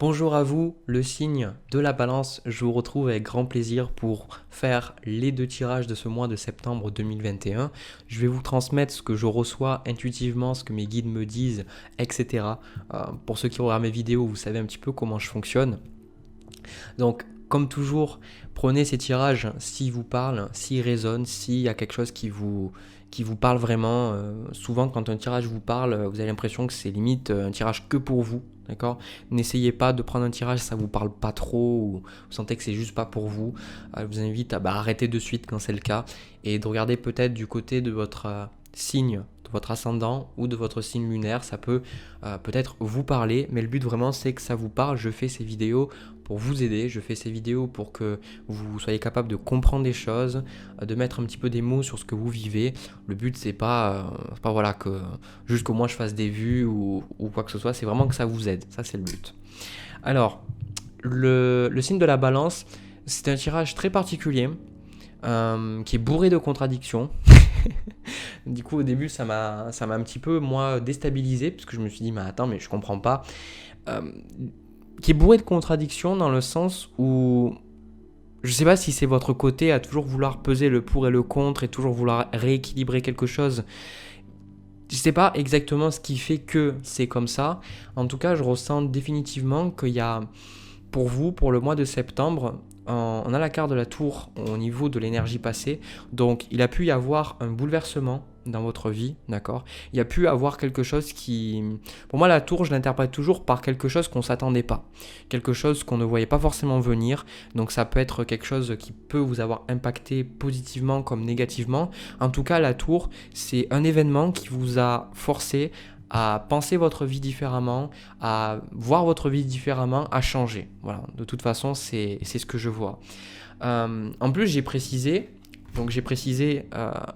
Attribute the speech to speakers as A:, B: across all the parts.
A: Bonjour à vous, le signe de la balance. Je vous retrouve avec grand plaisir pour faire les deux tirages de ce mois de septembre 2021. Je vais vous transmettre ce que je reçois intuitivement, ce que mes guides me disent, etc. Pour ceux qui regardent mes vidéos, vous savez un petit peu comment je fonctionne. Donc, comme toujours, prenez ces tirages s'ils vous parlent, s'ils résonnent, s'il y a quelque chose qui vous parle vraiment. Souvent, quand un tirage vous parle, vous avez l'impression que c'est limite un tirage que pour vous. D'accord. N'essayez pas de prendre un tirage si ça vous parle pas trop ou vous sentez que c'est juste pas pour vous. Je vous invite à arrêter de suite quand c'est le cas et de regarder peut-être du côté de votre signe, de votre ascendant ou de votre signe lunaire. Ça peut peut-être vous parler, mais le but vraiment c'est que ça vous parle. Je fais ces vidéos pour vous aider, je fais ces vidéos pour que vous soyez capable de comprendre des choses, de mettre un petit peu des mots sur ce que vous vivez. Le but c'est pas voilà que juste que moi je fasse des vues ou quoi que ce soit, c'est vraiment que ça vous aide, ça c'est le but. Alors, le signe de la balance, c'est un tirage très particulier qui est bourré de contradictions. Du coup au début ça m'a un petit peu moi déstabilisé parce que je me suis dit mais attends mais je comprends pas. Euh, qui est bourré de contradictions dans le sens où je sais pas si c'est votre côté à toujours vouloir peser le pour et le contre et toujours vouloir rééquilibrer quelque chose. Je sais pas exactement ce qui fait que c'est comme ça. En tout cas, je ressens définitivement qu'il y a, pour vous, pour le mois de septembre, on a la carte de la tour au niveau de l'énergie passée. Donc, il a pu y avoir un bouleversement dans votre vie, d'accord. Il y a pu avoir quelque chose qui... Pour moi, la tour, je l'interprète toujours par quelque chose qu'on ne s'attendait pas. Quelque chose qu'on ne voyait pas forcément venir. Donc, ça peut être quelque chose qui peut vous avoir impacté positivement comme négativement. En tout cas, la tour, c'est un événement qui vous a forcé à penser votre vie différemment, à voir votre vie différemment, à changer. Voilà, de toute façon, c'est ce que je vois. En plus, j'ai précisé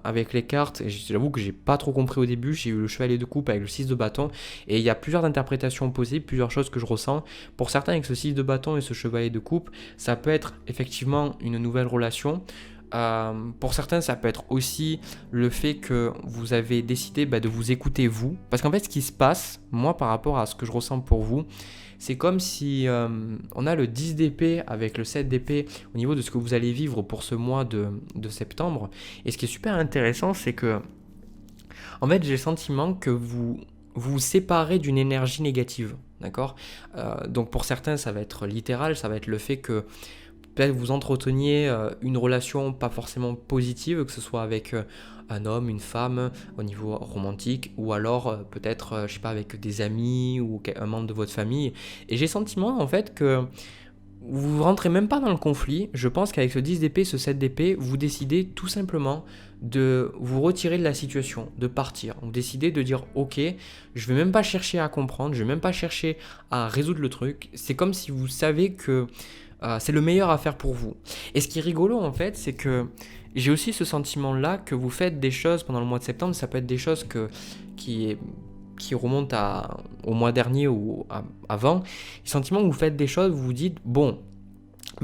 A: avec les cartes, et j'avoue que j'ai pas trop compris au début, j'ai eu le chevalier de coupe avec le 6 de bâton, et il y a plusieurs interprétations possibles, plusieurs choses que je ressens. Pour certains, avec ce 6 de bâton et ce chevalier de coupe, ça peut être effectivement une nouvelle relation. Pour certains, ça peut être aussi le fait que vous avez décidé de vous écouter vous. Parce qu'en fait, ce qui se passe, moi, par rapport à ce que je ressens pour vous, c'est comme si on a le 10 d'épée avec le 7 d'épée au niveau de ce que vous allez vivre pour ce mois de septembre. Et ce qui est super intéressant, c'est que, en fait, j'ai le sentiment que vous séparez d'une énergie négative. D'accord. Donc pour certains, ça va être littéral, ça va être le fait que peut-être vous entreteniez une relation pas forcément positive, que ce soit avec un homme, une femme, au niveau romantique, ou alors peut-être, je sais pas, avec des amis ou un membre de votre famille. Et j'ai le sentiment en fait que vous rentrez même pas dans le conflit. Je pense qu'avec ce 10 d'épée, ce 7 d'épée, vous décidez tout simplement de vous retirer de la situation, de partir. Vous décidez de dire ok, je vais même pas chercher à comprendre, je vais même pas chercher à résoudre le truc. C'est comme si vous savez que c'est le meilleur à faire pour vous. Et ce qui est rigolo en fait, c'est que j'ai aussi ce sentiment-là que vous faites des choses pendant le mois de septembre, ça peut être des choses qui remontent au mois dernier ou avant. Le sentiment que vous faites des choses, vous vous dites, bon,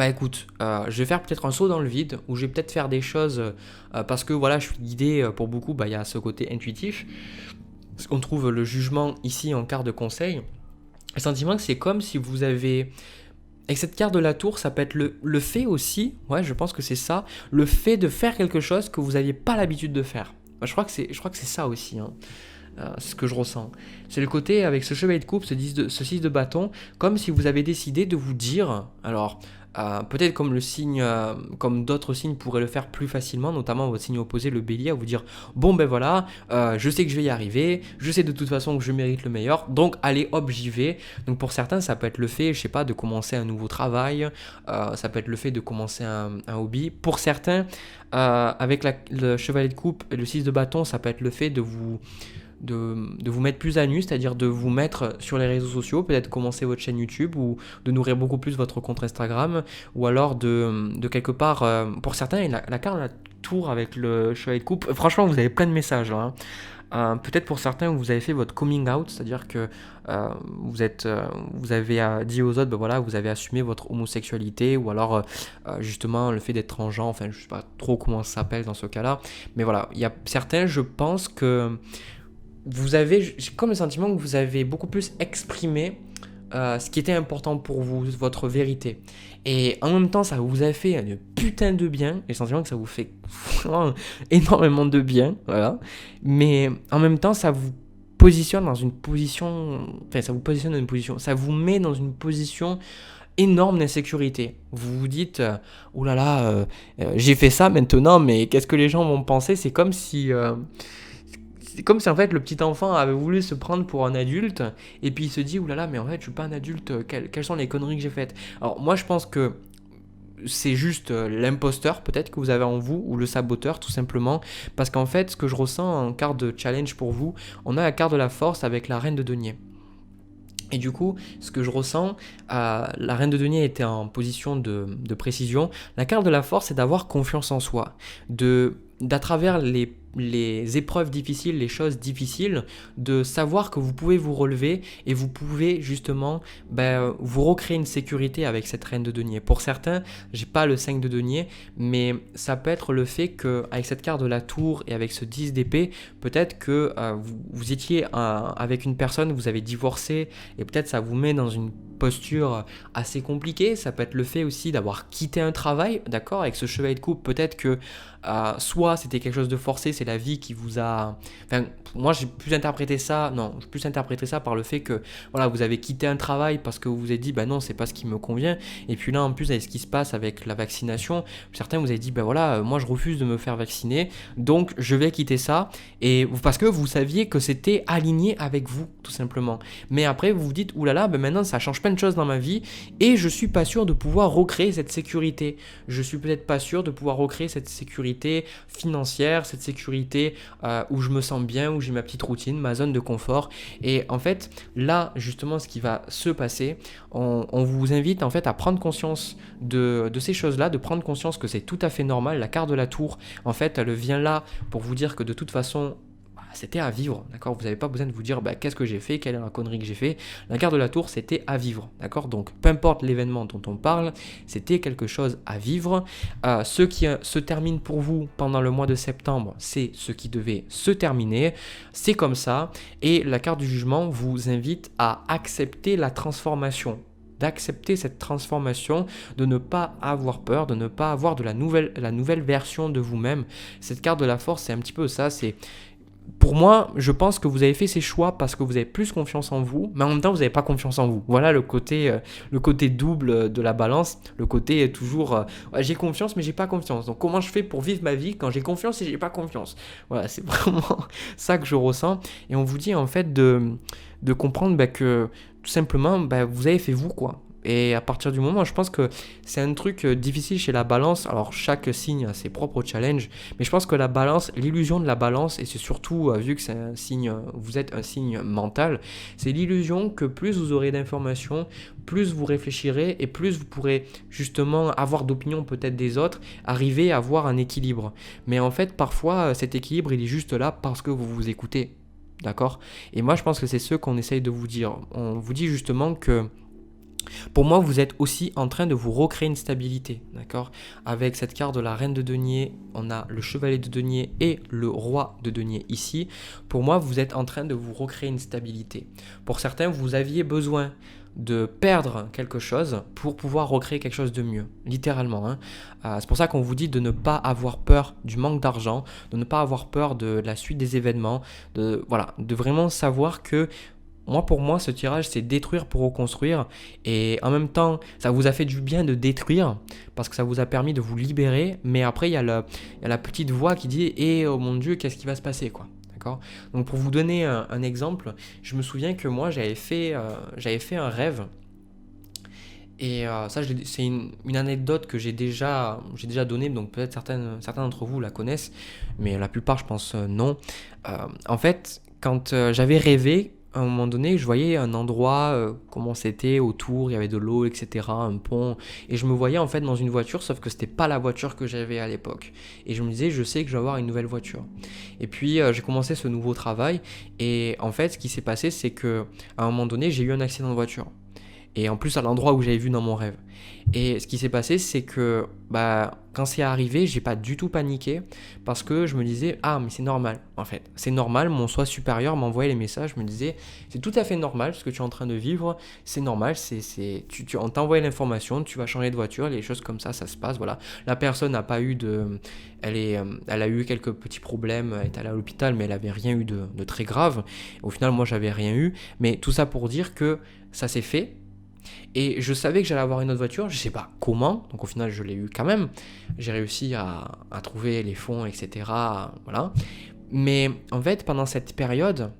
A: écoute, je vais faire peut-être un saut dans le vide, ou je vais peut-être faire des choses parce que voilà, je suis guidé pour beaucoup, il y a ce côté intuitif. Parce qu'on trouve le jugement ici en carte de conseil. Le sentiment que c'est comme si vous avez... Avec cette carte de la tour, ça peut être le fait aussi, ouais, je pense que c'est ça, le fait de faire quelque chose que vous n'aviez pas l'habitude de faire. Je crois que c'est ça aussi, hein. C'est ce que je ressens. C'est le côté avec ce chevalier de coupe, ce 6 de bâton, comme si vous avez décidé de vous dire, alors peut-être comme le signe, comme d'autres signes pourraient le faire plus facilement, notamment votre signe opposé, le bélier, à vous dire bon ben voilà, je sais que je vais y arriver, je sais de toute façon que je mérite le meilleur, donc allez hop j'y vais. Donc pour certains ça peut être le fait, je sais pas, de commencer un nouveau travail, ça peut être le fait de commencer un hobby. Pour certains, avec le chevalier de coupe et le 6 de bâton, ça peut être le fait de vous mettre plus à nu, c'est-à-dire de vous mettre sur les réseaux sociaux, peut-être commencer votre chaîne YouTube ou de nourrir beaucoup plus votre compte Instagram, ou alors de quelque part, pour certains, la carte de la tour avec le chevalier de coupe, franchement vous avez plein de messages là, hein. Peut-être pour certains vous avez fait votre coming out, c'est-à-dire que vous avez dit aux autres, voilà, vous avez assumé votre homosexualité, ou alors justement le fait d'être transgenre, enfin je sais pas trop comment ça s'appelle dans ce cas-là, mais voilà, il y a certains, je pense que j'ai comme le sentiment que vous avez beaucoup plus exprimé ce qui était important pour vous, votre vérité. Et en même temps, ça vous a fait une putain de bien. J'ai le sentiment que ça vous fait vraiment énormément de bien. Voilà. Mais en même temps, ça vous positionne dans une position. Enfin, ça vous positionne dans une position. Ça vous met dans une position énorme d'insécurité. Vous vous dites, oh là là, j'ai fait ça maintenant, mais qu'est-ce que les gens vont penser? C'est comme si en fait le petit enfant avait voulu se prendre pour un adulte et puis il se dit oulala mais en fait je suis pas un adulte, quelles sont les conneries que j'ai faites. Alors moi je pense que c'est juste l'imposteur peut-être que vous avez en vous ou le saboteur tout simplement parce qu'en fait ce que je ressens en carte de challenge pour vous, on a la carte de la force avec la reine de denier. Et du coup, ce que je ressens, la reine de denier était en position de précision. La carte de la force, c'est d'avoir confiance en soi, d'à travers les épreuves difficiles, les choses difficiles, de savoir que vous pouvez vous relever et vous pouvez justement vous recréer une sécurité avec cette reine de denier. Pour certains, j'ai pas le 5 de denier, mais ça peut être le fait qu'avec cette carte de la tour et avec ce 10 d'épée, peut-être que vous étiez avec une personne, vous avez divorcé et peut-être ça vous met dans une posture assez compliquée. Ça peut être le fait aussi d'avoir quitté un travail, d'accord, avec ce chevalier de coupe, peut-être que soit c'était quelque chose de forcé, c'est la vie qui vous a... Enfin, moi j'ai plus interprété ça, par le fait que voilà, vous avez quitté un travail parce que vous vous êtes dit, bah non, c'est pas ce qui me convient. Et puis là, en plus, avec ce qui se passe avec la vaccination, certains vous avez dit, bah voilà, moi je refuse de me faire vacciner, donc je vais quitter ça. Et parce que vous saviez que c'était aligné avec vous, tout simplement. Mais après, vous vous dites, oulala, bah maintenant ça change plein de choses dans ma vie et je suis pas sûr de pouvoir recréer cette sécurité. Je suis peut-être pas sûr de pouvoir recréer cette sécurité financière, cette sécurité où je me sens bien, où j'ai ma petite routine, ma zone de confort. Et en fait, là, justement, ce qui va se passer, on vous invite en fait à prendre conscience de ces choses-là, de prendre conscience que c'est tout à fait normal. La carte de la tour, en fait, elle vient là pour vous dire que de toute façon, c'était à vivre, d'accord? Vous n'avez pas besoin de vous dire qu'est-ce que j'ai fait, quelle est la connerie que j'ai fait. La carte de la tour, c'était à vivre, d'accord? Donc, peu importe l'événement dont on parle, c'était quelque chose à vivre. Ce qui se termine pour vous pendant le mois de septembre, c'est ce qui devait se terminer. C'est comme ça. Et la carte du jugement vous invite à accepter la transformation. D'accepter cette transformation, de ne pas avoir peur, de ne pas avoir la nouvelle version de vous-même. Cette carte de la force, c'est un petit peu ça, c'est... Pour moi, je pense que vous avez fait ces choix parce que vous avez plus confiance en vous, mais en même temps, vous n'avez pas confiance en vous. Voilà le côté double de la balance, le côté toujours j'ai confiance, mais j'ai pas confiance. Donc, comment je fais pour vivre ma vie quand j'ai confiance et j'ai pas confiance? Voilà, c'est vraiment ça que je ressens. Et on vous dit en fait de comprendre que tout simplement, vous avez fait vous, quoi. Et à partir du moment, je pense que c'est un truc difficile chez la balance. Alors, chaque signe a ses propres challenges, mais je pense que la balance, l'illusion de la balance, et c'est surtout, vu que c'est un signe, vous êtes un signe mental, c'est l'illusion que plus vous aurez d'informations, plus vous réfléchirez et plus vous pourrez justement avoir d'opinion peut-être des autres, arriver à avoir un équilibre. Mais en fait, parfois, cet équilibre, il est juste là parce que vous vous écoutez. D'accord? Et moi, je pense que c'est ce qu'on essaye de vous dire. On vous dit justement que pour moi, vous êtes aussi en train de vous recréer une stabilité, d'accord? Avec cette carte de la reine de denier, on a le chevalier de denier et le roi de denier ici. Pour moi, vous êtes en train de vous recréer une stabilité. Pour certains, vous aviez besoin de perdre quelque chose pour pouvoir recréer quelque chose de mieux, littéralement. C'est pour ça qu'on vous dit de ne pas avoir peur du manque d'argent, de ne pas avoir peur de la suite des événements, de vraiment savoir que pour moi, ce tirage, c'est détruire pour reconstruire. Et en même temps, ça vous a fait du bien de détruire parce que ça vous a permis de vous libérer. Mais après, il y a la petite voix qui dit « Eh, oh mon Dieu, qu'est-ce qui va se passer ?» quoi. D'accord ? Donc, pour vous donner un exemple, je me souviens que moi, j'avais fait un rêve. Et ça, c'est une anecdote que j'ai déjà donnée, donc peut-être certains d'entre vous la connaissent, mais la plupart, je pense, non. En fait, quand j'avais rêvé, à un moment donné, je voyais un endroit, comment c'était, autour, il y avait de l'eau, etc., un pont, et je me voyais en fait dans une voiture, sauf que c'était pas la voiture que j'avais à l'époque. Et je me disais, je sais que je vais avoir une nouvelle voiture. Et puis, j'ai commencé ce nouveau travail, et en fait, ce qui s'est passé, c'est que à un moment donné, j'ai eu un accident de voiture. Et en plus à l'endroit où j'avais vu dans mon rêve. Et ce qui s'est passé, c'est que quand c'est arrivé, j'ai pas du tout paniqué parce que je me disais, ah mais c'est normal en fait. C'est normal, mon soi supérieur m'envoyait les messages, je me disais, c'est tout à fait normal ce que tu es en train de vivre, c'est normal, on t'envoie l'information, tu vas changer de voiture, les choses comme ça se passe, voilà. La personne n'a pas eu elle a eu quelques petits problèmes, elle est allée à l'hôpital, mais elle avait rien eu de très grave. Au final, moi j'avais rien eu, mais tout ça pour dire que ça s'est fait. Et je savais que j'allais avoir une autre voiture, je sais pas comment, donc au final je l'ai eu quand même. J'ai réussi à trouver les fonds, etc. Voilà. Mais en fait, pendant cette période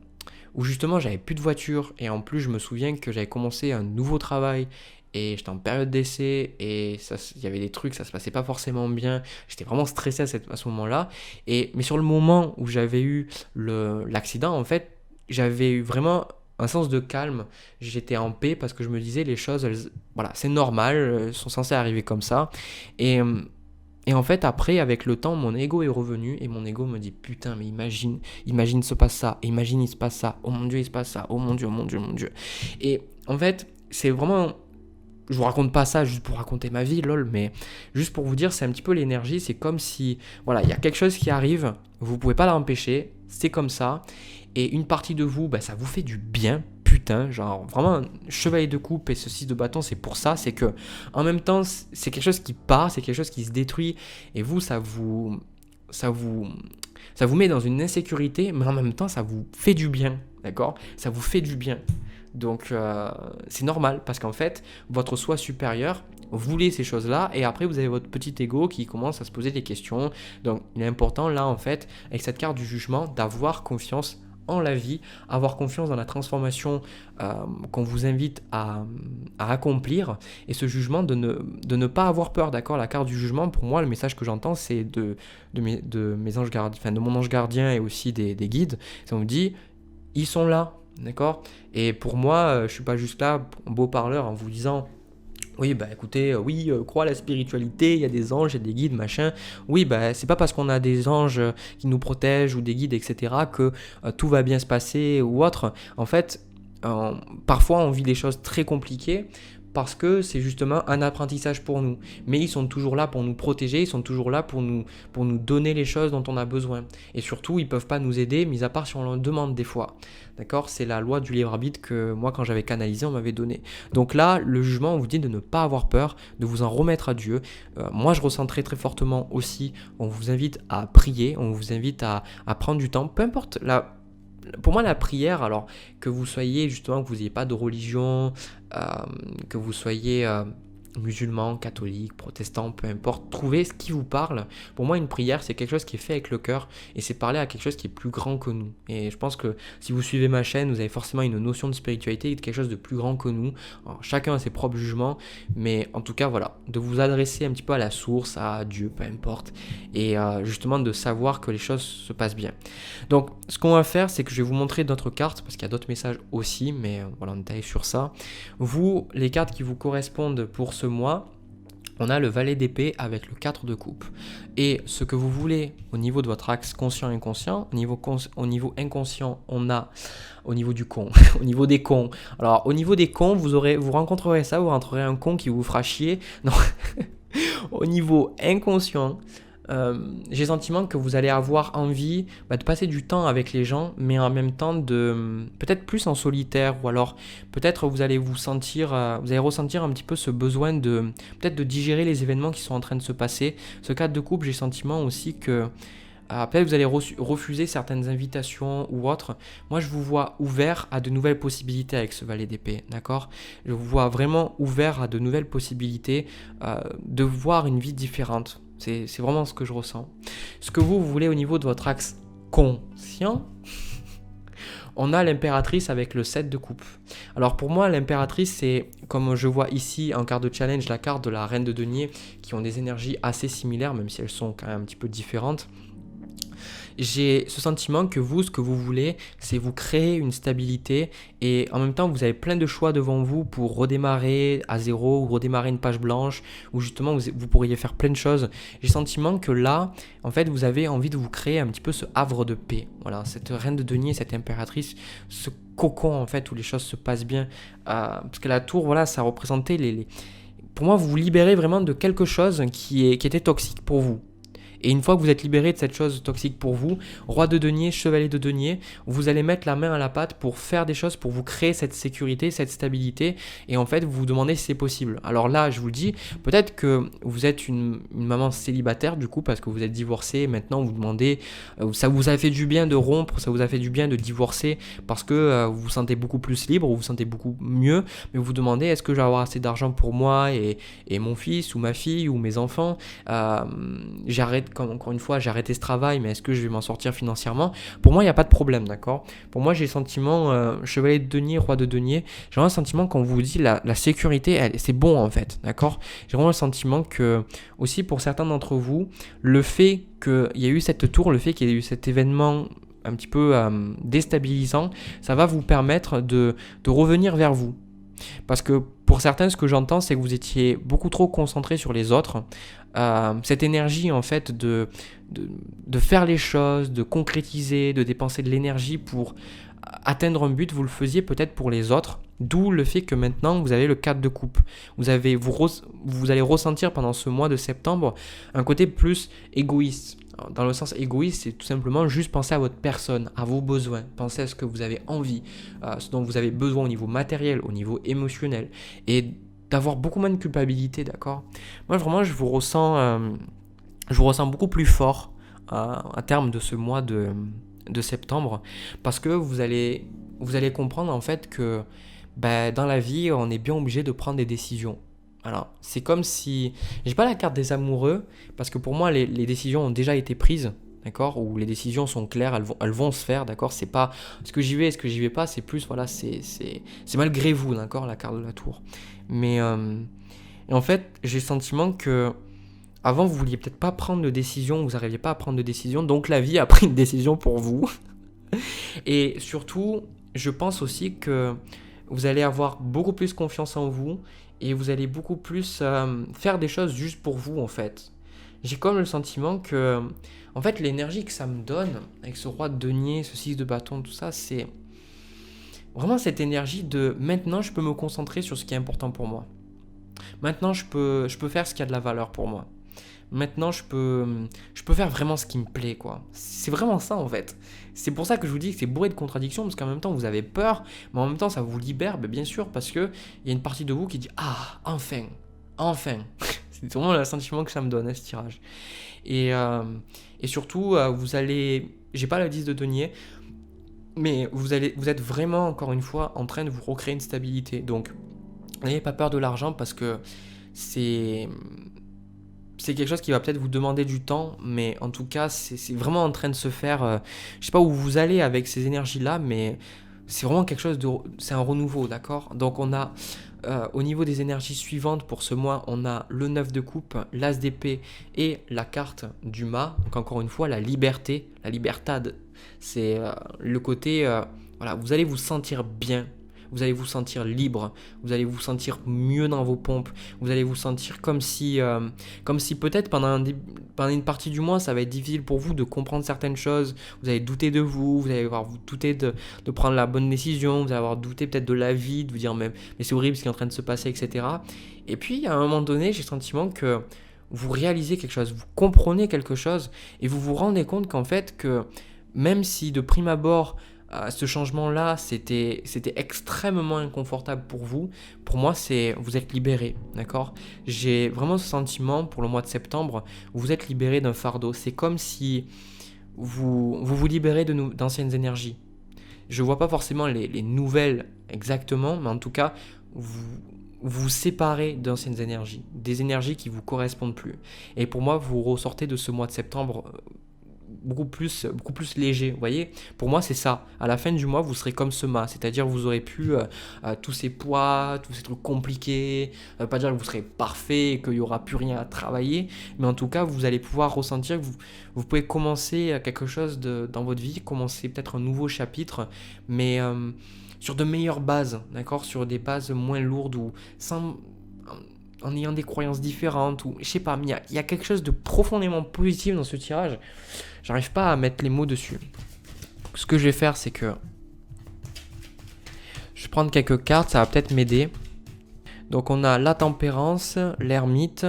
A: où justement j'avais plus de voiture, et en plus je me souviens que j'avais commencé un nouveau travail, et j'étais en période d'essai, et il y avait des trucs, ça se passait pas forcément bien, j'étais vraiment stressé à ce moment-là. Mais sur le moment où j'avais eu l'accident, en fait, j'avais eu vraiment un sens de calme, j'étais en paix parce que je me disais les choses, voilà, c'est normal, elles sont censées arriver comme ça. Et, et en fait, après, avec le temps, mon ego est revenu et mon ego me dit putain, mais imagine, il se passe ça, imagine, il se passe ça, oh mon dieu, il se passe ça, oh mon dieu, mon dieu, mon dieu. Et en fait, c'est vraiment. Je vous raconte pas ça juste pour raconter ma vie, lol, mais juste pour vous dire, c'est un petit peu l'énergie, c'est comme si, voilà, il y a quelque chose qui arrive, vous pouvez pas l'empêcher, c'est comme ça, et une partie de vous, ça vous fait du bien, putain, genre vraiment, chevalier de coupe et ce 6 de bâton, c'est pour ça, c'est que, en même temps, c'est quelque chose qui part, c'est quelque chose qui se détruit, et vous, ça vous met dans une insécurité, mais en même temps, ça vous fait du bien, d'accord? Ça vous fait du bien. Donc c'est normal parce qu'en fait, votre soi supérieur voulait ces choses-là et après vous avez votre petit ego qui commence à se poser des questions. Donc il est important là en fait, avec cette carte du jugement, d'avoir confiance en la vie, avoir confiance dans la transformation qu'on vous invite à accomplir et ce jugement de ne pas avoir peur, d'accord? La carte du jugement, pour moi, le message que j'entends, c'est de mes anges gardiens, enfin de mon ange gardien et aussi des guides. Ça me dit, ils sont là. D'accord? Et pour moi, je suis pas juste là, beau parleur, en vous disant oui, écoutez, oui, crois à la spiritualité, il y a des anges, il y a des guides, machin. Oui, c'est pas parce qu'on a des anges qui nous protègent ou des guides, etc., que tout va bien se passer ou autre. En fait, parfois on vit des choses très compliquées parce que c'est justement un apprentissage pour nous. Mais ils sont toujours là pour nous protéger, ils sont toujours là pour nous donner les choses dont on a besoin. Et surtout, ils ne peuvent pas nous aider, mis à part si on leur demande des fois. D'accord? C'est la loi du libre arbitre que moi, quand j'avais canalisé, on m'avait donné. Donc là, le jugement, on vous dit de ne pas avoir peur, de vous en remettre à Dieu. Moi, je ressens très très fortement aussi, on vous invite à prier, on vous invite à prendre du temps, peu importe pour moi, la prière, alors que vous soyez justement, que vous n'ayez pas de religion, que vous soyez musulman, catholique, protestant, peu importe, trouvez ce qui vous parle. Pour moi, une prière, c'est quelque chose qui est fait avec le cœur et c'est parler à quelque chose qui est plus grand que nous. Et je pense que si vous suivez ma chaîne, vous avez forcément une notion de spiritualité, de quelque chose de plus grand que nous. Alors, chacun a ses propres jugements, mais en tout cas, voilà, de vous adresser un petit peu à la source, à Dieu, peu importe, et justement de savoir que les choses se passent bien. Donc, ce qu'on va faire, c'est que je vais vous montrer d'autres cartes, parce qu'il y a d'autres messages aussi, mais voilà, on détaille sur ça. Vous, les cartes qui vous correspondent pour ce mois, on a le valet d'épée avec le 4 de coupe. Et ce que vous voulez au niveau de votre axe conscient-inconscient, au niveau inconscient, on a au niveau du con, au niveau des cons. Alors au niveau des cons, vous rencontrerez ça, vous rencontrerez un con qui vous fera chier. Non. Au niveau inconscient, j'ai le sentiment que vous allez avoir envie de passer du temps avec les gens, mais en même temps peut-être plus en solitaire, ou alors peut-être vous allez ressentir un petit peu ce besoin peut-être de digérer les événements qui sont en train de se passer. Ce cadre de couple, j'ai le sentiment aussi que peut-être vous allez refuser certaines invitations ou autres. Moi, je vous vois ouvert à de nouvelles possibilités avec ce valet d'épée, d'accord? Je vous vois vraiment ouvert à de nouvelles possibilités, de voir une vie différente. C'est vraiment ce que je ressens. Ce que vous voulez au niveau de votre axe conscient, on a l'impératrice avec le 7 de coupe. Alors pour moi, l'impératrice, c'est, comme je vois ici en carte de challenge, la carte de la reine de denier, qui ont des énergies assez similaires, même si elles sont quand même un petit peu différentes. J'ai ce sentiment que vous, ce que vous voulez, c'est vous créer une stabilité et en même temps, vous avez plein de choix devant vous pour redémarrer à zéro ou redémarrer une page blanche où justement vous pourriez faire plein de choses. J'ai le sentiment que là, en fait, vous avez envie de vous créer un petit peu ce havre de paix. Voilà, cette reine de denier, cette impératrice, ce cocon en fait où les choses se passent bien. Parce que la tour, voilà, ça représentait pour moi, vous vous libérez vraiment de quelque chose qui était toxique pour vous. Et une fois que vous êtes libéré de cette chose toxique pour vous, roi de denier, chevalier de denier, vous allez mettre la main à la pâte pour faire des choses, pour vous créer cette sécurité, cette stabilité. Et en fait, vous vous demandez si c'est possible. Alors là, je vous le dis, peut-être que vous êtes une maman célibataire du coup, parce que vous êtes divorcé. Maintenant, vous demandez, ça vous a fait du bien de rompre, ça vous a fait du bien de divorcer, parce que vous vous sentez beaucoup plus libre, vous vous sentez beaucoup mieux. Mais vous vous demandez, est-ce que je vais avoir assez d'argent pour moi et mon fils ou ma fille ou mes enfants encore une fois, j'ai arrêté ce travail, mais est-ce que je vais m'en sortir financièrement? Pour moi, il n'y a pas de problème, d'accord? Pour moi, j'ai le sentiment, chevalier de denier, roi de denier, j'ai vraiment le sentiment quand on vous dit la sécurité, c'est bon en fait, d'accord? J'ai vraiment le sentiment que, aussi pour certains d'entre vous, le fait qu'il y ait eu cette tour, le fait qu'il y ait eu cet événement un petit peu déstabilisant, ça va vous permettre de revenir vers vous. Parce que pour certains, ce que j'entends, c'est que vous étiez beaucoup trop concentré sur les autres. Cette énergie, en fait, de faire les choses, de concrétiser, de dépenser de l'énergie pour atteindre un but, vous le faisiez peut-être pour les autres. D'où le fait que maintenant, vous avez le 4 de coupe. Vous allez ressentir pendant ce mois de septembre un côté plus égoïste. Dans le sens égoïste, c'est tout simplement juste penser à votre personne, à vos besoins, penser à ce que vous avez envie, ce dont vous avez besoin au niveau matériel, au niveau émotionnel, et d'avoir beaucoup moins de culpabilité, d'accord? Moi, vraiment, je vous ressens beaucoup plus fort à terme de ce mois de septembre, parce que vous allez comprendre en fait que dans la vie, on est bien obligé de prendre des décisions. Alors, c'est comme si... J'ai pas la carte des amoureux, parce que pour moi, les décisions ont déjà été prises, d'accord? Ou les décisions sont claires, elles vont se faire, d'accord? C'est pas est-ce que j'y vais, est-ce que j'y vais pas, c'est plus, voilà, c'est malgré vous, d'accord, la carte de la tour. Mais, et en fait, j'ai le sentiment que avant, vous vouliez peut-être pas prendre de décision, vous n'arriviez pas à prendre de décision, donc la vie a pris une décision pour vous. Et surtout, je pense aussi que vous allez avoir beaucoup plus confiance en vous et vous allez beaucoup plus faire des choses juste pour vous en fait. J'ai comme le sentiment que, en fait, l'énergie que ça me donne avec ce roi de denier, ce 6 de bâton, tout ça, c'est vraiment cette énergie de maintenant je peux me concentrer sur ce qui est important pour moi. Maintenant je peux faire ce qui a de la valeur pour moi. Maintenant, je peux faire vraiment ce qui me plaît, quoi. C'est vraiment ça, en fait. C'est pour ça que je vous dis que c'est bourré de contradictions, parce qu'en même temps, vous avez peur, mais en même temps, ça vous libère, bien sûr, parce qu'il y a une partie de vous qui dit « Ah, enfin, enfin !» C'est vraiment le sentiment que ça me donne, ce tirage. Et surtout, vous allez... J'ai pas le 10 de denier, mais vous êtes vraiment, encore une fois, en train de vous recréer une stabilité. Donc, n'ayez pas peur de l'argent, parce que c'est quelque chose qui va peut-être vous demander du temps, mais en tout cas, c'est vraiment en train de se faire. Je sais pas où vous allez avec ces énergies-là, mais c'est vraiment quelque chose c'est un renouveau, d'accord? Donc on a, au niveau des énergies suivantes pour ce mois, on a le 9 de coupe, l'as d'épée et la carte du mât. Donc encore une fois, la liberté, la libertad. C'est le côté, voilà, vous allez vous sentir bien. Vous allez vous sentir libre, vous allez vous sentir mieux dans vos pompes, vous allez vous sentir comme si peut-être pendant une partie du mois, ça va être difficile pour vous de comprendre certaines choses, vous allez douter de vous, allez avoir douté de prendre la bonne décision, vous allez avoir douté peut-être de la vie, de vous dire mais c'est horrible ce qui est en train de se passer, etc. Et puis à un moment donné, j'ai le sentiment que vous réalisez quelque chose, vous comprenez quelque chose et vous vous rendez compte qu'en fait que même si de prime abord, ce changement-là, c'était extrêmement inconfortable pour vous. Pour moi, vous êtes libéré, d'accord? J'ai vraiment ce sentiment pour le mois de septembre, vous êtes libéré d'un fardeau. C'est comme si vous libérez d'anciennes énergies. Je ne vois pas forcément les nouvelles exactement, mais en tout cas, vous séparez d'anciennes énergies, des énergies qui ne vous correspondent plus. Et pour moi, vous ressortez de ce mois de septembre beaucoup plus léger. Vous voyez, pour moi, c'est ça. À la fin du mois, vous serez comme ce mât, c'est-à-dire vous aurez plus tous ces poids, tous ces trucs compliqués. Ça veut pas dire que vous serez parfait et qu'il n'y aura plus rien à travailler, mais en tout cas, vous allez pouvoir ressentir que vous pouvez commencer quelque chose dans votre vie, commencer peut-être un nouveau chapitre, mais sur de meilleures bases, d'accord, sur des bases moins lourdes ou sans en ayant des croyances différentes, ou je sais pas, mais il y a quelque chose de profondément positif dans ce tirage. J'arrive pas à mettre les mots dessus. Ce que je vais faire, c'est que je vais prendre quelques cartes, ça va peut-être m'aider. Donc on a la tempérance, l'ermite,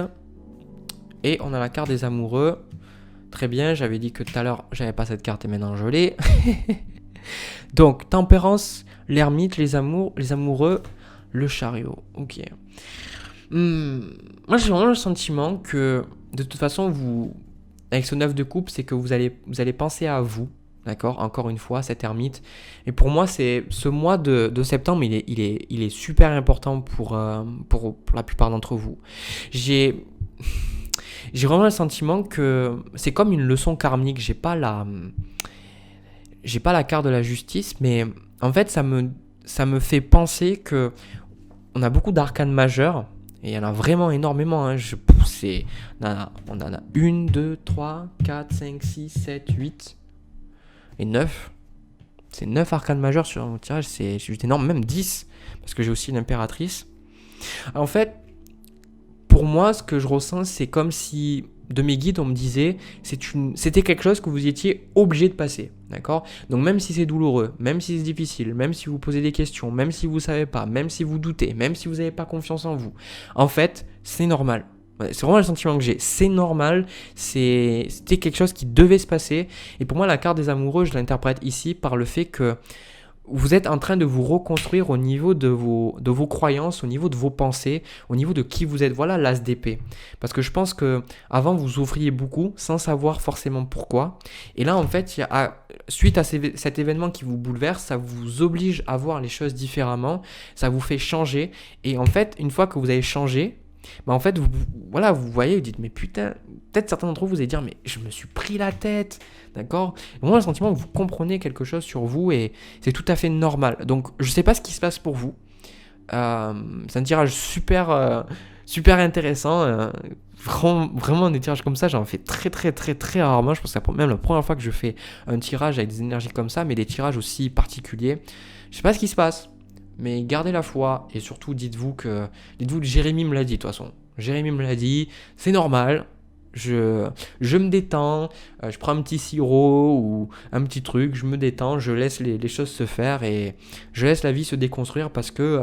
A: et on a la carte des amoureux. Très bien, j'avais dit que tout à l'heure, j'avais pas cette carte et maintenant je l'ai. Donc tempérance, l'ermite, les amoureux, le chariot. Ok. Moi j'ai vraiment le sentiment que de toute façon avec ce 9 de coupe, c'est que vous allez penser à vous, d'accord, encore une fois, cet ermite. Et pour moi, c'est ce mois de septembre, il est super important pour la plupart d'entre vous. J'ai vraiment le sentiment que c'est comme une leçon karmique. J'ai pas la carte de la justice, mais en fait ça me fait penser que on a beaucoup d'arcanes majeurs. Et il y en a vraiment énormément. Hein. On en a 1, 2, 3, 4, 5, 6, 7, 8 et 9. C'est 9 arcanes majeures sur mon tirage. C'est juste énorme. Même 10. Parce que j'ai aussi l'impératrice. En fait, pour moi, ce que je ressens, c'est comme si de mes guides, on me disait c'était quelque chose que vous étiez obligé de passer. D'accord ? Donc même si c'est douloureux, même si c'est difficile, même si vous posez des questions, même si vous ne savez pas, même si vous doutez, même si vous n'avez pas confiance en vous, en fait, c'est normal. C'est vraiment le sentiment que j'ai. C'est normal, c'était quelque chose qui devait se passer. Et pour moi, la carte des amoureux, je l'interprète ici par le fait que vous êtes en train de vous reconstruire au niveau de vos croyances, au niveau de vos pensées, au niveau de qui vous êtes. Voilà l'as d'épée. Parce que je pense que avant vous ouvriez beaucoup sans savoir forcément pourquoi. Et là, en fait, suite à cet événement qui vous bouleverse, ça vous oblige à voir les choses différemment. Ça vous fait changer. Et en fait, une fois que vous avez changé, en fait, vous voyez, vous dites, mais putain, peut-être certains d'entre vous, vous allez dire, mais je me suis pris la tête, d'accord ? Moi, le sentiment que vous comprenez quelque chose sur vous et c'est tout à fait normal. Donc, je ne sais pas ce qui se passe pour vous. C'est un tirage super intéressant. Vraiment, des tirages comme ça, j'en fais très, très, très, très rarement. Je pense que c'est même la première fois que je fais un tirage avec des énergies comme ça, mais des tirages aussi particuliers. Je ne sais pas ce qui se passe. Mais gardez la foi et surtout dites-vous que Jérémy me l'a dit de toute façon. Jérémy me l'a dit, c'est normal, je me détends, je prends un petit sirop ou un petit truc, je me détends, je laisse les choses se faire et je laisse la vie se déconstruire parce que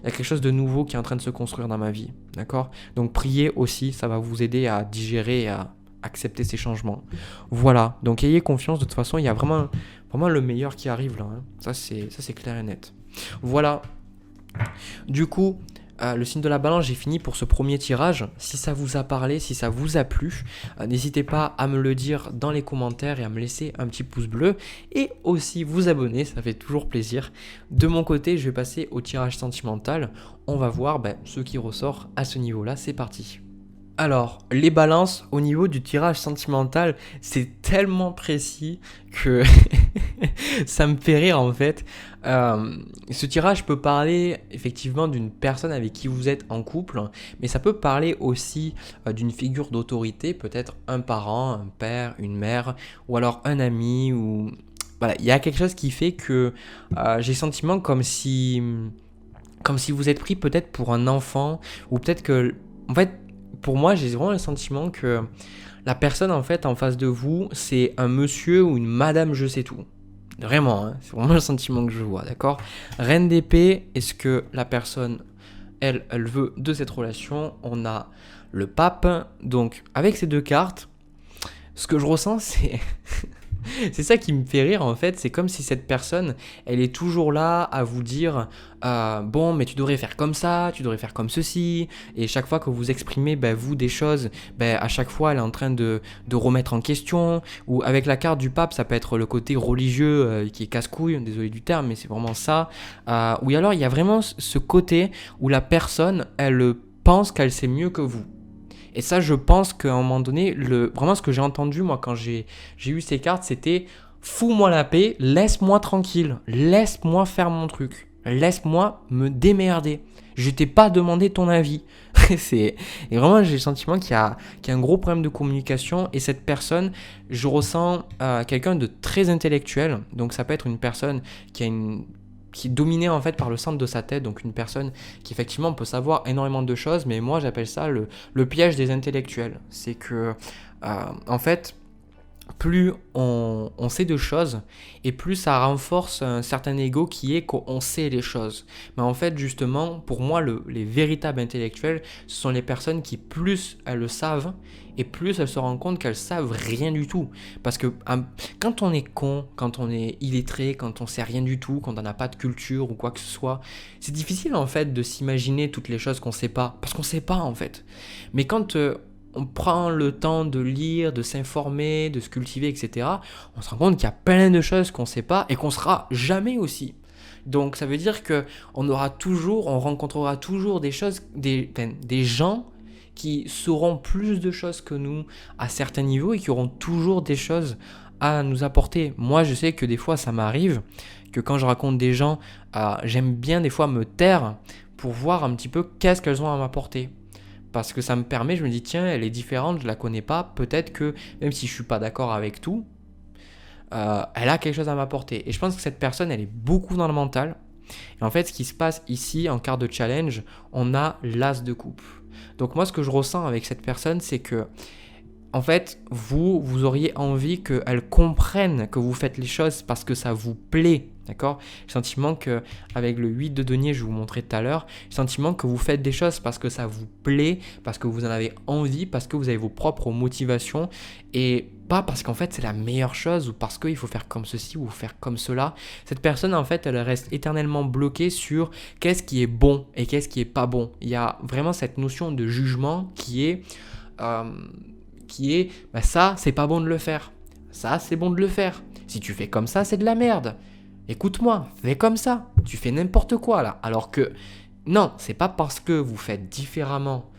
A: y a quelque chose de nouveau qui est en train de se construire dans ma vie, d'accord ? Donc priez aussi, ça va vous aider à digérer et à accepter ces changements. Voilà, donc ayez confiance, de toute façon, il y a vraiment le meilleur qui arrive là, hein. Ça c'est clair et net. Voilà, du coup, le signe de la balance, j'ai fini pour ce premier tirage. Si ça vous a parlé, si ça vous a plu, n'hésitez pas à me le dire dans les commentaires et à me laisser un petit pouce bleu. Et aussi vous abonner, ça fait toujours plaisir. De mon côté, je vais passer au tirage sentimental. On va voir ce qui ressort à ce niveau-là, c'est parti. Alors, les balances au niveau du tirage sentimental, c'est tellement précis que ça me fait rire en fait. Ce tirage peut parler effectivement d'une personne avec qui vous êtes en couple, mais ça peut parler aussi d'une figure d'autorité, peut-être un parent, un père, une mère, ou alors un ami. Ou voilà, il y a quelque chose qui fait que j'ai le sentiment comme si vous êtes pris peut-être pour un enfant, ou peut-être que, en fait, pour moi, j'ai vraiment le sentiment que la personne en fait en face de vous, c'est un monsieur ou une madame je sais tout. Vraiment, hein, c'est vraiment le sentiment que je vois, d'accord ? Reine d'épée, est-ce que la personne, elle veut de cette relation ? On a le pape, donc avec ces deux cartes, ce que je ressens, c'est... c'est ça qui me fait rire en fait, c'est comme si cette personne, elle est toujours là à vous dire bon mais tu devrais faire comme ça, tu devrais faire comme ceci, et chaque fois que vous exprimez vous des choses, à chaque fois elle est en train de remettre en question, ou avec la carte du pape ça peut être le côté religieux qui est casse-couille, désolé du terme mais c'est vraiment ça, ou alors il y a vraiment ce côté où la personne elle pense qu'elle sait mieux que vous. Et ça, je pense qu'à un moment donné, vraiment ce que j'ai entendu moi quand j'ai eu ces cartes, c'était fous-moi la paix, laisse-moi tranquille, laisse-moi faire mon truc, laisse-moi me démerder. Je t'ai pas demandé ton avis. Et vraiment, j'ai le sentiment qu'il y a un gros problème de communication. Et cette personne, je ressens quelqu'un de très intellectuel. Donc ça peut être une personne qui est dominée en fait par le centre de sa tête. Donc une personne qui effectivement peut savoir énormément de choses. Mais moi, j'appelle ça le piège des intellectuels. C'est que, en fait, plus on sait de choses et plus ça renforce un certain ego qui est qu'on sait les choses. Mais en fait, justement, pour moi, les véritables intellectuels, ce sont les personnes qui, plus elles le savent et plus elles se rendent compte qu'elles savent rien du tout. Parce que quand on est con, quand on est illettré, quand on sait rien du tout, quand on n'a pas de culture ou quoi que ce soit, c'est difficile en fait de s'imaginer toutes les choses qu'on sait pas. Parce qu'on sait pas en fait. Mais quand on prend le temps de lire, de s'informer, de se cultiver, etc., on se rend compte qu'il y a plein de choses qu'on ne sait pas et qu'on ne saura jamais aussi. Donc ça veut dire qu'on rencontrera toujours des gens qui sauront plus de choses que nous à certains niveaux et qui auront toujours des choses à nous apporter. Moi, je sais que des fois, ça m'arrive que quand je raconte des gens, j'aime bien des fois me taire pour voir un petit peu qu'est-ce qu'elles ont à m'apporter. Parce que ça me permet, je me dis, tiens, elle est différente, je la connais pas, peut-être que, même si je suis pas d'accord avec tout, elle a quelque chose à m'apporter. Et je pense que cette personne, elle est beaucoup dans le mental. Et en fait, ce qui se passe ici, en carte de challenge, on a l'as de coupe. Donc moi, ce que je ressens avec cette personne, c'est que, en fait, vous auriez envie qu'elle comprenne que vous faites les choses parce que ça vous plaît. D'accord ? Le sentiment qu'avec le 8 de denier, je vous montrais tout à l'heure, le sentiment que vous faites des choses parce que ça vous plaît, parce que vous en avez envie, parce que vous avez vos propres motivations et pas parce qu'en fait c'est la meilleure chose ou parce qu'il faut faire comme ceci ou faire comme cela. Cette personne, en fait, elle reste éternellement bloquée sur qu'est-ce qui est bon et qu'est-ce qui est pas bon. Il y a vraiment cette notion de jugement qui est ça, c'est pas bon de le faire. Ça, c'est bon de le faire. Si tu fais comme ça, c'est de la merde. Écoute-moi, fais comme ça. Tu fais n'importe quoi là. Alors que non, c'est pas parce que vous faites différemment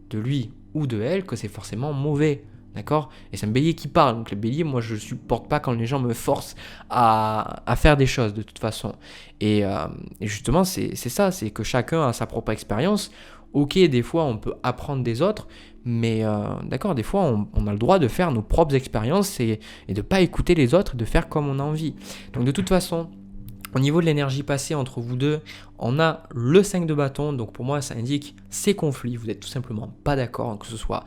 A: de lui ou de elle que c'est forcément mauvais. D'accord ? Et c'est un bélier qui parle. Donc les béliers, moi je supporte pas quand les gens me forcent à faire des choses de toute façon. Et justement, c'est ça, c'est que chacun a sa propre expérience. Ok, des fois on peut apprendre des autres, mais d'accord, des fois on a le droit de faire nos propres expériences et de ne pas écouter les autres, de faire comme on a envie. Donc de toute façon, au niveau de l'énergie passée entre vous deux, on a le 5 de bâton, donc pour moi ça indique ces conflits, vous n'êtes tout simplement pas d'accord, que ce soit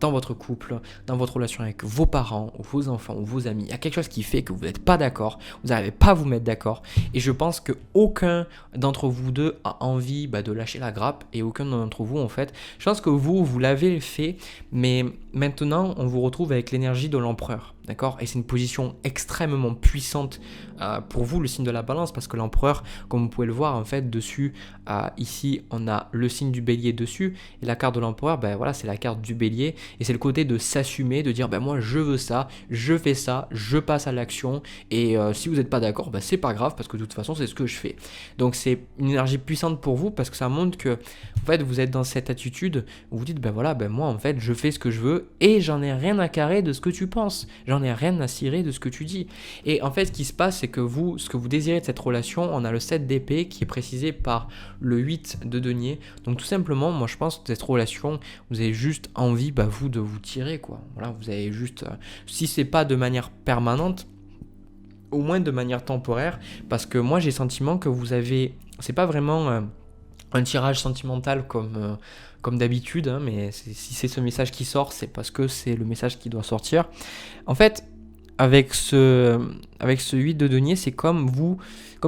A: dans votre couple, dans votre relation avec vos parents, ou vos enfants, ou vos amis, il y a quelque chose qui fait que vous n'êtes pas d'accord, vous n'arrivez pas à vous mettre d'accord, et je pense qu'aucun d'entre vous deux a envie de lâcher la grappe, et aucun d'entre vous en fait, je pense que vous l'avez fait, mais maintenant on vous retrouve avec l'énergie de l'empereur. D'accord ? Et c'est une position extrêmement puissante pour vous, le signe de la balance, parce que l'empereur, comme vous pouvez le voir, en fait, dessus, ici, on a le signe du bélier dessus, et la carte de l'empereur, voilà, c'est la carte du bélier, et c'est le côté de s'assumer, de dire, moi, je veux ça, je fais ça, je passe à l'action, et si vous n'êtes pas d'accord, c'est pas grave, parce que de toute façon, c'est ce que je fais. Donc, c'est une énergie puissante pour vous, parce que ça montre que, en fait, vous êtes dans cette attitude où vous dites, moi, en fait, je fais ce que je veux, et j'en ai rien à carrer de ce que tu penses. J'en ai rien à cirer de ce que tu dis. Et en fait, ce qui se passe, c'est que vous, ce que vous désirez de cette relation, on a le 7 d'épée qui est précisé par le 8 de denier. Donc tout simplement, moi je pense que cette relation, vous avez juste envie, vous, de vous tirer, quoi. Voilà, vous avez juste, si c'est pas de manière permanente, au moins de manière temporaire, parce que moi j'ai le sentiment que vous avez, c'est pas vraiment un tirage sentimental comme d'habitude, hein, mais si c'est ce message qui sort, c'est parce que c'est le message qui doit sortir. En fait, avec ce 8 de denier, c'est comme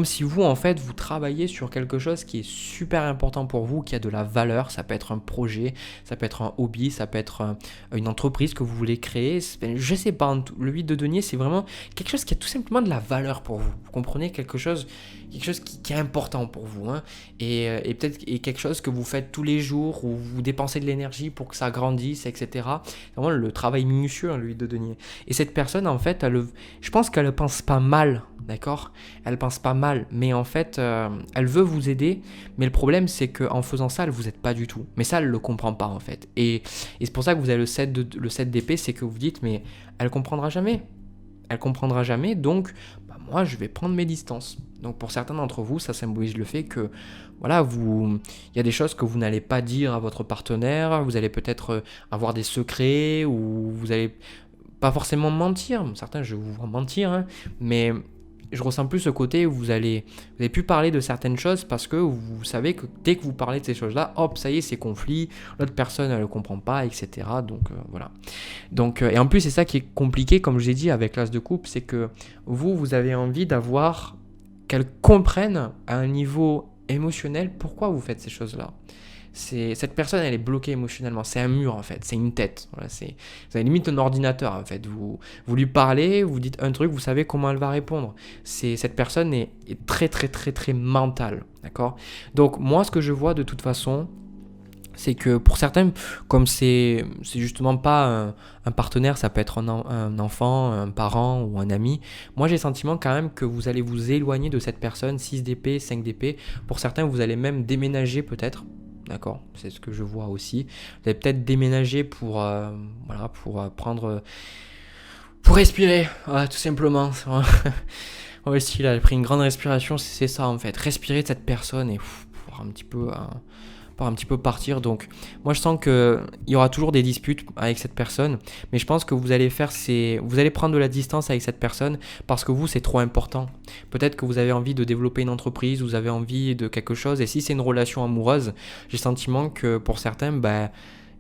A: si vous, en fait, vous travaillez sur quelque chose qui est super important pour vous, qui a de la valeur. Ça peut être un projet, ça peut être un hobby, ça peut être une entreprise que vous voulez créer. Je sais pas, le 8 de denier, c'est vraiment quelque chose qui a tout simplement de la valeur pour vous. Vous comprenez, quelque chose qui est important pour vous, hein, et peut-être quelque chose que vous faites tous les jours, où vous dépensez de l'énergie pour que ça grandisse, etc. C'est vraiment le travail minutieux, le 8 de denier. Et cette personne, en fait, je pense qu'elle ne pense pense pas mal, d'accord? Elle pense pas mal, mais en fait, elle veut vous aider, mais le problème, c'est qu'en faisant ça, elle vous aide pas du tout. Mais ça, elle le comprend pas, en fait. Et c'est pour ça que vous avez le 7 d'épée, c'est que vous dites, mais elle comprendra jamais. Elle comprendra jamais, donc bah, moi, je vais prendre mes distances. Donc pour certains d'entre vous, ça symbolise le fait que, voilà, il y a des choses que vous n'allez pas dire à votre partenaire, vous allez peut-être avoir des secrets, ou vous allez pas forcément mentir, certains je vous vois mentir, hein, mais je ressens plus ce côté où vous allez plus parler de certaines choses parce que vous savez que dès que vous parlez de ces choses-là, hop, ça y est, c'est conflit, l'autre personne elle ne le comprend pas, etc. Donc voilà. Donc, et en plus, c'est ça qui est compliqué, comme je l'ai dit, avec l'as de coupe, c'est que vous avez envie d'avoir qu'elle comprenne à un niveau émotionnel pourquoi vous faites ces choses-là. Cette personne, elle est bloquée émotionnellement. C'est un mur, en fait. C'est une tête. Voilà, vous avez limite un ordinateur, en fait. Vous lui parlez, vous dites un truc, vous savez comment elle va répondre. Cette personne est très, très, très, très mentale. D'accord? Donc, moi, ce que je vois de toute façon, c'est que pour certains, comme c'est justement pas un partenaire, ça peut être un enfant, un parent ou un ami, moi j'ai le sentiment quand même que vous allez vous éloigner de cette personne, 6 d'épée, 5 d'épée. Pour certains, vous allez même déménager peut-être. D'accord, c'est ce que je vois aussi. Vous allez peut-être déménager pour, voilà, pour prendre, pour respirer, voilà, tout simplement. Ouais, si, là, j'ai pris une grande respiration, c'est ça en fait. Respirer de cette personne et pouvoir un petit peu partir. Donc, moi, je sens qu'il y aura toujours des disputes avec cette personne, mais je pense que vous allez prendre de la distance avec cette personne parce que vous, c'est trop important. Peut-être que vous avez envie de développer une entreprise, vous avez envie de quelque chose, et si c'est une relation amoureuse, j'ai le sentiment que pour certains, il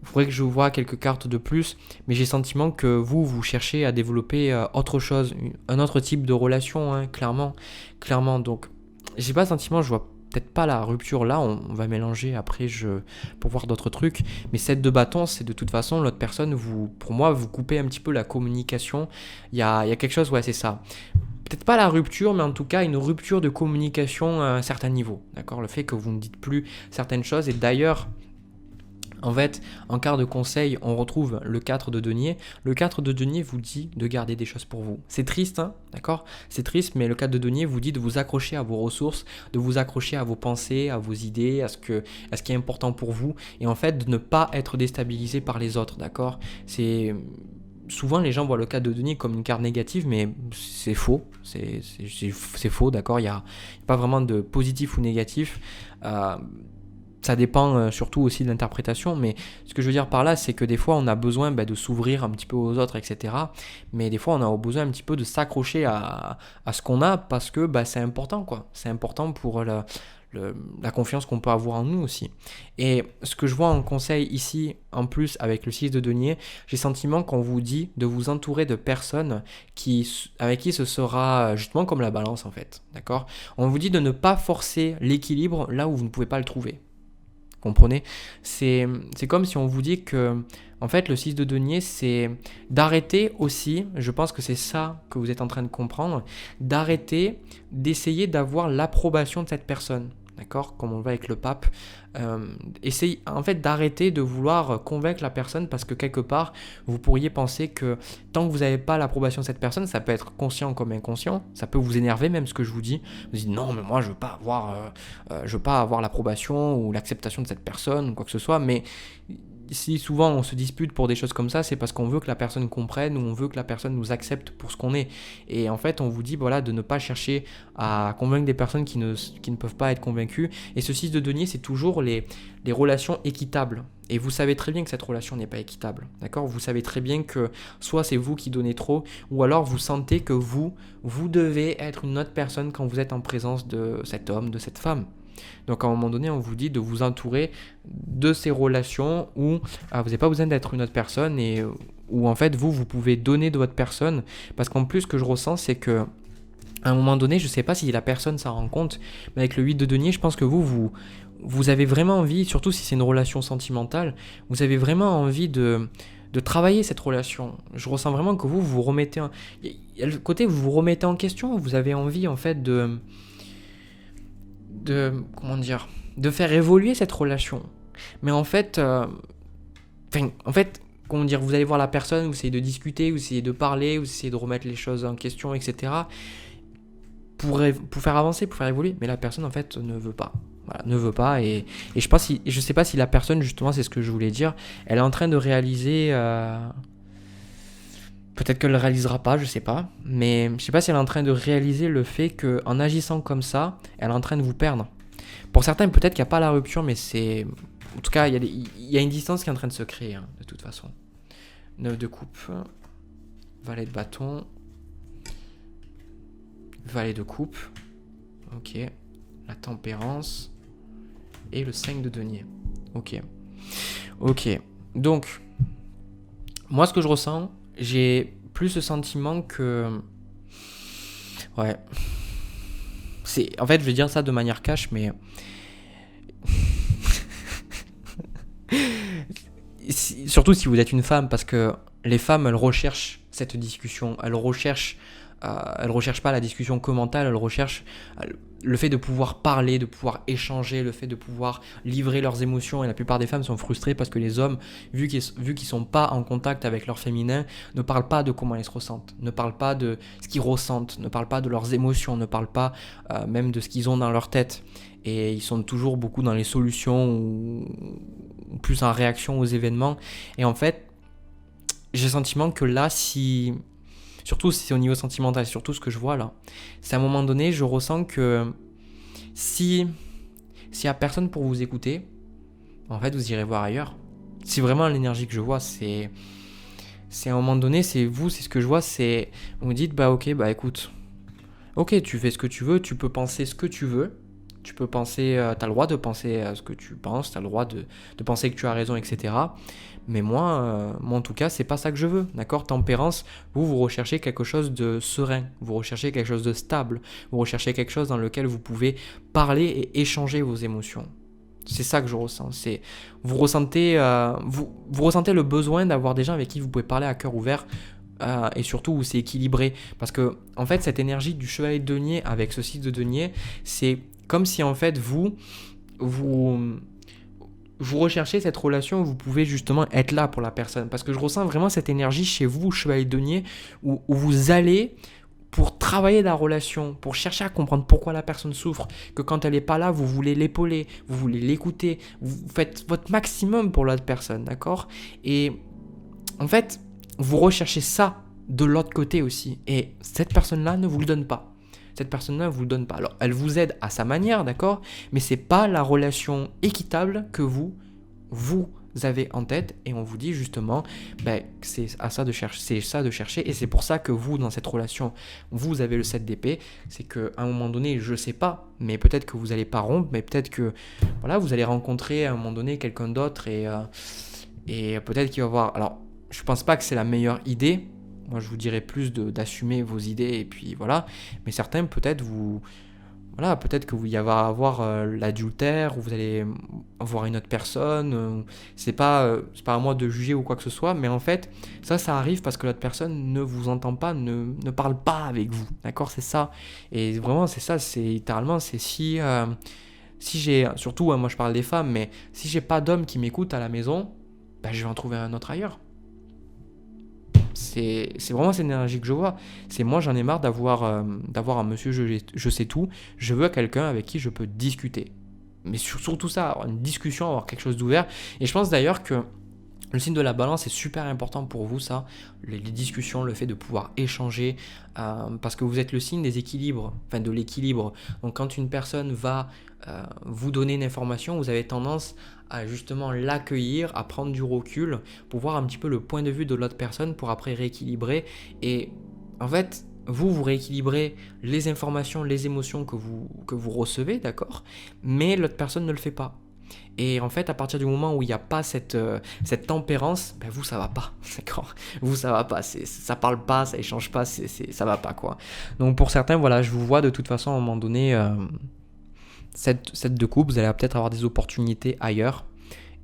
A: faudrait que je vois quelques cartes de plus, mais j'ai le sentiment que vous cherchez à développer autre chose, un autre type de relation, hein, clairement. Donc, j'ai pas le sentiment, je vois peut-être pas la rupture là, on va mélanger après pour voir d'autres trucs, mais 7 de bâton, c'est de toute façon l'autre personne, pour moi, vous coupez un petit peu la communication, il y a quelque chose, ouais, c'est ça. Peut-être pas la rupture, mais en tout cas une rupture de communication à un certain niveau, d'accord? Le fait que vous ne dites plus certaines choses, et d'ailleurs, en fait, en quart de conseil, on retrouve le 4 de denier. Le 4 de denier vous dit de garder des choses pour vous. C'est triste, hein, d'accord? C'est triste, mais le 4 de denier vous dit de vous accrocher à vos ressources, de vous accrocher à vos pensées, à vos idées, à ce qui est important pour vous, et en fait de ne pas être déstabilisé par les autres, d'accord? Souvent, les gens voient le 4 de denier comme une carte négative, mais c'est faux. C'est faux, d'accord? Il n'y a pas vraiment de positif ou négatif. Ça dépend surtout aussi de l'interprétation, mais ce que je veux dire par là, c'est que des fois, on a besoin de s'ouvrir un petit peu aux autres, etc. Mais des fois, on a besoin un petit peu de s'accrocher à ce qu'on a parce que c'est important, quoi. C'est important pour la confiance qu'on peut avoir en nous aussi. Et ce que je vois en conseil ici, en plus avec le 6 de denier, j'ai le sentiment qu'on vous dit de vous entourer de personnes avec qui ce sera justement comme la balance en fait, d'accord? On vous dit de ne pas forcer l'équilibre là où vous ne pouvez pas le trouver. Comprenez? C'est comme si on vous dit que, en fait, le 6 de denier, c'est d'arrêter aussi, je pense que c'est ça que vous êtes en train de comprendre, d'arrêter d'essayer d'avoir l'approbation de cette personne. D'accord? Comme on le voit avec le pape. Essayez en fait d'arrêter de vouloir convaincre la personne parce que quelque part, vous pourriez penser que tant que vous n'avez pas l'approbation de cette personne, ça peut être conscient comme inconscient, ça peut vous énerver même ce que je vous dis. Vous dites non mais moi je veux pas avoir l'approbation ou l'acceptation de cette personne ou quoi que ce soit, mais si souvent on se dispute pour des choses comme ça, c'est parce qu'on veut que la personne comprenne ou on veut que la personne nous accepte pour ce qu'on est. Et en fait, on vous dit voilà, de ne pas chercher à convaincre des personnes qui ne peuvent pas être convaincues. Et ce 6 de denier, c'est toujours les relations équitables. Et vous savez très bien que cette relation n'est pas équitable. D'accord? Vous savez très bien que soit c'est vous qui donnez trop, ou alors vous sentez que vous devez être une autre personne quand vous êtes en présence de cet homme, de cette femme. Donc à un moment donné, on vous dit de vous entourer de ces relations où vous n'avez pas besoin d'être une autre personne et où en fait vous pouvez donner de votre personne. Parce qu'en plus, ce que je ressens, c'est que à un moment donné, je ne sais pas si la personne s'en rend compte, mais avec le 8 de denier, je pense que vous avez vraiment envie, surtout si c'est une relation sentimentale, vous avez vraiment envie de travailler cette relation. Je ressens vraiment que vous remettez... Il y a le côté où vous vous remettez en question, vous avez envie en fait de faire évoluer cette relation. Mais en fait, comment dire, vous allez voir la personne, vous essayez de discuter, vous essayez de parler, vous essayez de remettre les choses en question, etc. Pour faire avancer, pour faire évoluer. Mais la personne, en fait, ne veut pas. Voilà, ne veut pas. Et je sais pas si la personne, justement, c'est ce que je voulais dire, elle est en train de réaliser... Peut-être qu'elle ne le réalisera pas, je sais pas. Mais je sais pas si elle est en train de réaliser le fait qu'en agissant comme ça, elle est en train de vous perdre. Pour certains, peut-être qu'il n'y a pas la rupture, mais c'est... En tout cas, il y a une distance qui est en train de se créer, hein, de toute façon. 9 de coupe. Valet de bâton. Valet de coupe. Ok. La tempérance. Et le 5 de denier. Ok. Donc, moi, ce que je ressens, j'ai plus ce sentiment que... Ouais. En fait, je vais dire ça de manière cash, mais... Surtout si vous êtes une femme, parce que les femmes, elles recherchent cette discussion, elles recherchent pas la discussion commentale, elles recherchent le fait de pouvoir parler, de pouvoir échanger, le fait de pouvoir livrer leurs émotions. Et la plupart des femmes sont frustrées parce que les hommes, vu qu'ils sont pas en contact avec leur féminin, ne parlent pas de comment ils se ressentent, ne parlent pas de ce qu'ils ressentent, ne parlent pas de leurs émotions, ne parlent pas même de ce qu'ils ont dans leur tête. Et ils sont toujours beaucoup dans les solutions ou plus en réaction aux événements. Et en fait, j'ai le sentiment que là, surtout si c'est au niveau sentimental, surtout ce que je vois là, c'est à un moment donné, je ressens que s'il n'y a personne pour vous écouter, en fait, vous irez voir ailleurs. C'est vraiment l'énergie que je vois, c'est à un moment donné, c'est ce que je vois, c'est, vous me dites, bah ok, bah écoute, ok, tu fais ce que tu veux, tu peux penser ce que tu veux, tu peux penser, t'as le droit de penser ce que tu penses, t'as le droit de penser que tu as raison, etc. Mais moi en tout cas, c'est pas ça que je veux, d'accord? Tempérance, vous recherchez quelque chose de serein, vous recherchez quelque chose de stable, vous recherchez quelque chose dans lequel vous pouvez parler et échanger vos émotions. C'est ça que je ressens. Vous ressentez le besoin d'avoir des gens avec qui vous pouvez parler à cœur ouvert et surtout où c'est équilibré. Parce que en fait, cette énergie du chevalier de denier avec ce 6 de denier, c'est comme si en fait vous recherchez cette relation où vous pouvez justement être là pour la personne. Parce que je ressens vraiment cette énergie chez vous, chevalier de denier, où vous allez pour travailler la relation, pour chercher à comprendre pourquoi la personne souffre, que quand elle n'est pas là, vous voulez l'épauler, vous voulez l'écouter, vous faites votre maximum pour l'autre personne, d'accord? Et en fait, vous recherchez ça de l'autre côté aussi. Et cette personne-là ne vous le donne pas. Cette personne-là ne vous le donne pas. Alors, elle vous aide à sa manière, d'accord? Mais ce n'est pas la relation équitable que vous avez en tête, et on vous dit justement c'est ça de chercher, et c'est pour ça que vous, dans cette relation, vous avez le 7 d'épée. C'est qu'à un moment donné, je sais pas, mais peut-être que vous n'allez pas rompre, mais peut-être que voilà, vous allez rencontrer à un moment donné quelqu'un d'autre, et peut-être qu'il va voir. Alors, je pense pas que c'est la meilleure idée. Moi, je vous dirais plus d'assumer vos idées, et puis voilà. Mais certains, peut-être peut-être que vous y va avoir l'adultère, ou vous allez voir une autre personne. C'est pas à moi de juger ou quoi que ce soit, mais en fait, ça arrive parce que l'autre personne ne vous entend pas, ne parle pas avec vous, d'accord? C'est ça. Et vraiment, c'est ça, c'est littéralement, c'est si j'ai, surtout, moi je parle des femmes, mais si j'ai pas d'homme qui m'écoute à la maison, je vais en trouver un autre ailleurs. C'est vraiment cette énergie que je vois. C'est moi, j'en ai marre d'avoir un monsieur je sais tout. Je veux quelqu'un avec qui je peux discuter. Mais surtout ça, avoir une discussion, avoir quelque chose d'ouvert. Et je pense d'ailleurs que le signe de la balance est super important pour vous, ça. Les discussions, le fait de pouvoir échanger. Parce que vous êtes le signe des équilibres, enfin de l'équilibre. Donc quand une personne va vous donner une information, vous avez tendance à justement l'accueillir, à prendre du recul pour voir un petit peu le point de vue de l'autre personne pour après rééquilibrer. Et en fait, vous rééquilibrez les informations, les émotions que vous recevez, d'accord? Mais l'autre personne ne le fait pas. Et en fait, à partir du moment où il n'y a pas cette tempérance, vous, ça va pas, d'accord? Vous, ça va pas, ça parle pas, ça échange pas, ça va pas, quoi. Donc pour certains, voilà, je vous vois de toute façon à un moment donné... cette de coupe, vous allez peut-être avoir des opportunités ailleurs,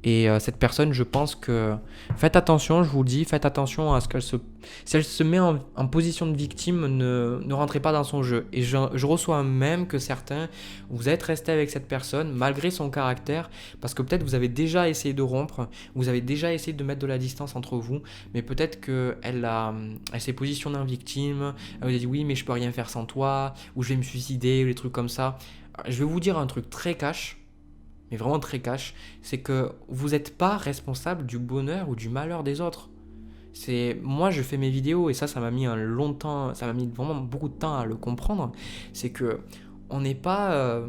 A: Et cette personne, je pense que faites attention, je vous le dis, faites attention à ce qu'elle se... Si elle se met en position de victime, ne rentrez pas dans son jeu. Et je reçois même que certains, vous êtes resté avec cette personne malgré son caractère, parce que peut-être vous avez déjà essayé de rompre, vous avez déjà essayé de mettre de la distance entre vous, mais peut-être qu'elle elle s'est positionnée en victime, elle vous a dit oui mais je peux rien faire sans toi, ou je vais me suicider, ou des trucs comme ça. Je vais vous dire un truc très cash, mais vraiment très cash, c'est que vous n'êtes pas responsable du bonheur ou du malheur des autres. Moi je fais mes vidéos et ça m'a mis un long temps, ça m'a mis vraiment beaucoup de temps à le comprendre, c'est que on n'est pas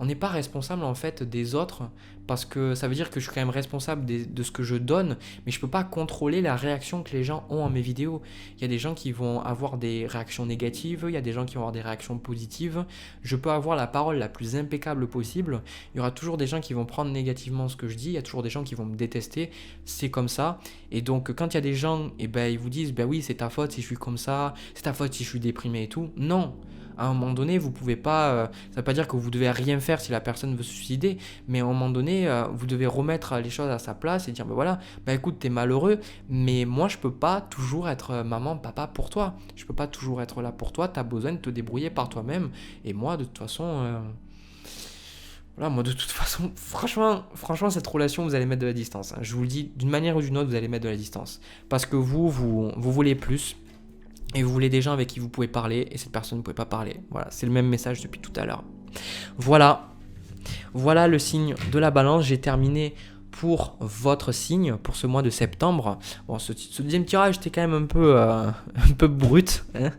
A: on n'est pas responsable en fait des autres, parce que ça veut dire que je suis quand même responsable de ce que je donne, mais je peux pas contrôler la réaction que les gens ont à mes vidéos. Il y a des gens qui vont avoir des réactions négatives, il y a des gens qui vont avoir des réactions positives. Je peux avoir la parole la plus impeccable possible, il y aura toujours des gens qui vont prendre négativement ce que je dis, il y a toujours des gens qui vont me détester, c'est comme ça. Et donc quand il y a des gens, et ben ils vous disent oui c'est ta faute si je suis comme ça, c'est ta faute si je suis déprimé et tout. Non, à un moment donné, vous pouvez pas. Ça veut pas dire que vous devez rien faire si la personne veut se suicider, mais à un moment donné, vous devez remettre les choses à sa place et dire voilà, écoute, t'es malheureux, mais moi je peux pas toujours être maman, papa pour toi. Je peux pas toujours être là pour toi. T'as besoin de te débrouiller par toi-même. Et moi, de toute façon. Voilà, moi de toute façon, franchement, cette relation, vous allez mettre de la distance. Je vous le dis, d'une manière ou d'une autre, vous allez mettre de la distance. Parce que vous voulez plus. Et vous voulez des gens avec qui vous pouvez parler, et cette personne ne pouvait pas parler. Voilà, c'est le même message depuis tout à l'heure. Voilà le signe de la balance. J'ai terminé pour votre signe, pour ce mois de septembre. Bon, ce deuxième tirage était quand même un peu brut, hein.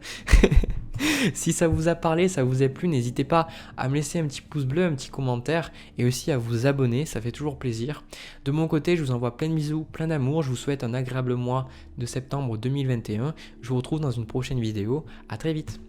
A: Si ça vous a parlé, ça vous a plu, n'hésitez pas à me laisser un petit pouce bleu, un petit commentaire et aussi à vous abonner, ça fait toujours plaisir. De mon côté, je vous envoie plein de bisous, plein d'amour, je vous souhaite un agréable mois de septembre 2021. Je vous retrouve dans une prochaine vidéo, à très vite.